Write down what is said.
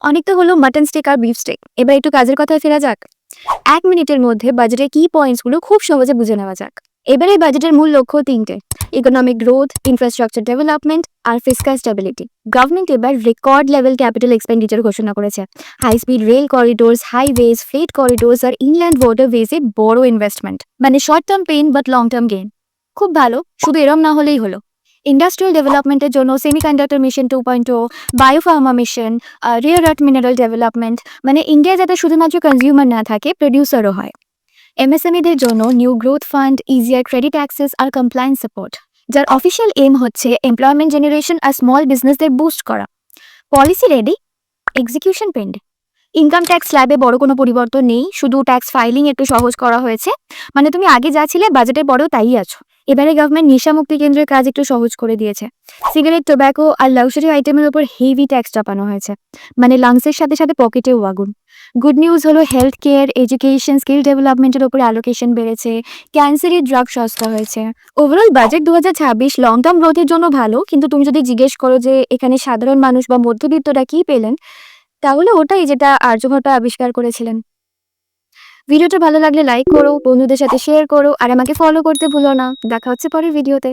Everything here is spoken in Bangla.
অনেক তো হলো মাটন স্টেক আর বিফ স্টেক, এবার একটু কাজের কথায় ফেরা যাক। 1 মিনিটের মধ্যে বাজেটের কি পয়েন্টসগুলো খুব সহজে বুঝে নেওয়া যাক। এবারে বাজেটের মূল লক্ষ্য তিনটে: ইকোনমিক গ্রোথ, ইনফ্রাস্ট্রাকচার ডেভেলপমেন্ট আর ফিসকাল স্টেবিলিটি। গভর্নমেন্ট এবার রেকর্ড লেভেল ক্যাপিটাল এক্সপেন্ডিচার ঘোষণা করেছে। High speed rail corridors, highways, freight corridors আর ইনল্যান্ড ওয়াটারওয়েজে বড় ইনভেস্টমেন্ট, মানে short term pain but long term gain. খুব ভালো, শুধু এরম না হলেই হলো। ইন্ডাস্ট্রিয়াল ডেভেলপমেন্টের জন্য semiconductor mission 2.0, biopharma mission, rare earth mineral development, মানে ইন্ডিয়া যাতে শুধুমাত্র কনজিউমার না থাকে, প্রডিউসারও হয়। এমএসএমইদের জন্য new growth fund, easier credit access আর কমপ্লায়েন্স সাপোর্ট, যার অফিসিয়াল এম হচ্ছে এমপ্লয়মেন্ট জেনারেশন আর স্মল বিজনেসদের বুস্ট করা। Policy ready, execution pending. Income tax স্ল্যাবে বড় কোনো পরিবর্তন নেই, শুধু ট্যাক্স ফাইলিং একটু সহজ করা হয়েছে। মানে তুমি আগে যা ছিলে বাজেটের পরেও তাই আছো। এবারে গভর্নমেন্ট নেশামুক্তি কেন্দ্রের কাজ একটু সহজ করে দিয়েছে। সিগারেট, টোব্যাকো আর লাক্সারি আইটেমের উপর হেভি ট্যাক্স চাপানো হয়েছে, মানে লাংসের সাথে সাথে পকেটেও আগুন। গুড নিউজ হলো হেলথ কেয়ার, এডুকেশন, স্কিল ডেভেলপমেন্টের উপর অ্যালোকেশন বেড়েছে, ক্যান্সারের ড্রাগ সস্তা হয়েছে। ওভারঅল বাজেট 2026 লং টার্ম গ্রোথের জন্য ভালো, কিন্তু তুমি যদি জিজ্ঞেস করো যে এখানে সাধারণ মানুষ বা মধ্যবিত্তরা কি পেলেন, তাহলে ওটাই যেটা আর্যভট্ট আবিষ্কার করেছিলেন। ভিডিওটা ভালো লাগলে লাইক করো, বন্ধুদের সাথে শেয়ার করো আর আমাকে ফলো করতে ভুলো না। দেখা হচ্ছে পরের ভিডিওতে।